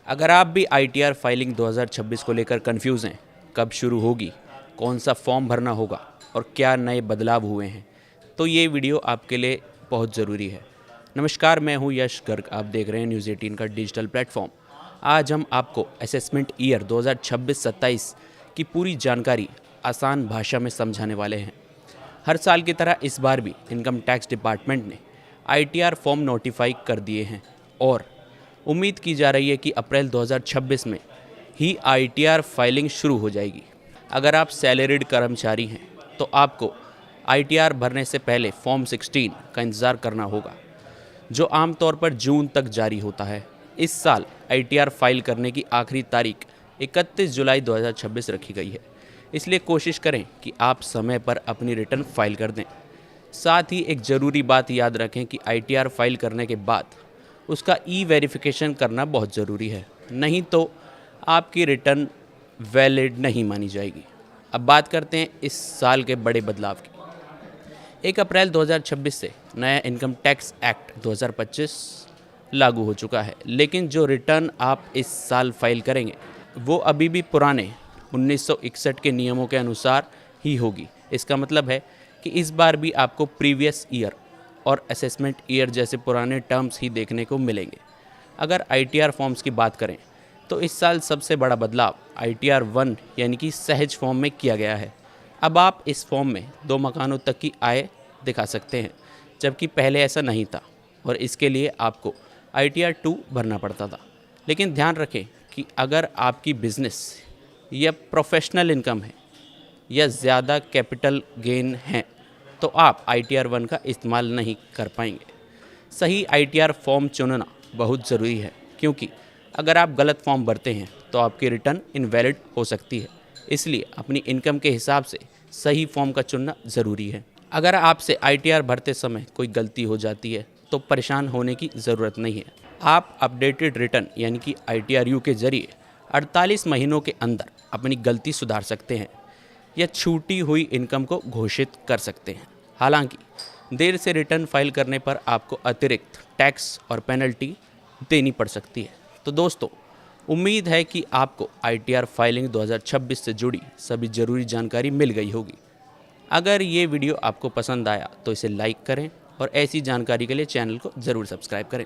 अगर आप भी आईटीआर फाइलिंग 2026 को लेकर कंफ्यूज हैं, कब शुरू होगी, कौन सा फॉर्म भरना होगा और क्या नए बदलाव हुए हैं, तो ये वीडियो आपके लिए बहुत ज़रूरी है। नमस्कार, मैं हूँ यश गर्ग। आप देख रहे हैं न्यूज़ 18 का डिजिटल प्लेटफॉर्म। आज हम आपको असेसमेंट ईयर 2026-27 की पूरी जानकारी आसान भाषा में समझाने वाले हैं। हर साल की तरह इस बार भी इनकम टैक्स डिपार्टमेंट ने आईटीआर फॉर्म नोटिफाई कर दिए हैं और उम्मीद की जा रही है कि अप्रैल 2026 में ही आईटीआर फाइलिंग शुरू हो जाएगी। अगर आप सैलरीड कर्मचारी हैं तो आपको आईटीआर भरने से पहले फॉर्म 16 का इंतज़ार करना होगा, जो आमतौर पर जून तक जारी होता है। इस साल आईटीआर फाइल करने की आखिरी तारीख 31 जुलाई 2026 रखी गई है, इसलिए कोशिश करें कि आप समय पर अपनी रिटर्न फाइल कर दें। साथ ही एक ज़रूरी बात याद रखें कि आईटीआर फाइल करने के बाद उसका वेरिफिकेशन करना बहुत ज़रूरी है, नहीं तो आपकी रिटर्न वैलिड नहीं मानी जाएगी। अब बात करते हैं इस साल के बड़े बदलाव की। 1 अप्रैल 2026 से नया इनकम टैक्स एक्ट 2025 लागू हो चुका है, लेकिन जो रिटर्न आप इस साल फाइल करेंगे वो अभी भी पुराने 1961 के नियमों के अनुसार ही होगी। इसका मतलब है कि इस बार भी आपको प्रीवियस ईयर और असेसमेंट ईयर जैसे पुराने टर्म्स ही देखने को मिलेंगे। अगर आईटीआर फॉर्म्स की बात करें तो इस साल सबसे बड़ा बदलाव आईटीआर 1 यानी कि सहज फॉर्म में किया गया है। अब आप इस फॉर्म में 2 मकानों तक की आय दिखा सकते हैं, जबकि पहले ऐसा नहीं था और इसके लिए आपको आईटीआर 2 भरना पड़ता था। लेकिन ध्यान रखें कि अगर आपकी बिजनेस या प्रोफेशनल इनकम है या ज़्यादा कैपिटल गेन है तो आप आईटीआर 1 का इस्तेमाल नहीं कर पाएंगे। सही आईटीआर फॉर्म चुनना बहुत ज़रूरी है, क्योंकि अगर आप गलत फॉर्म भरते हैं तो आपकी रिटर्न इनवैलिड हो सकती है। इसलिए अपनी इनकम के हिसाब से सही फॉर्म का चुनना ज़रूरी है। अगर आपसे आईटीआर भरते समय कोई गलती हो जाती है तो परेशान होने की ज़रूरत नहीं है। आप अपडेटेड रिटर्न यानी कि आईटीआर यू के ज़रिए 48 महीनों के अंदर अपनी गलती सुधार सकते हैं या छूटी हुई इनकम को घोषित कर सकते हैं। हालांकि देर से रिटर्न फाइल करने पर आपको अतिरिक्त टैक्स और पेनल्टी देनी पड़ सकती है। तो दोस्तों, उम्मीद है कि आपको आईटीआर फाइलिंग 2026 से जुड़ी सभी ज़रूरी जानकारी मिल गई होगी। अगर ये वीडियो आपको पसंद आया तो इसे लाइक करें और ऐसी जानकारी के लिए चैनल को ज़रूर सब्सक्राइब करें।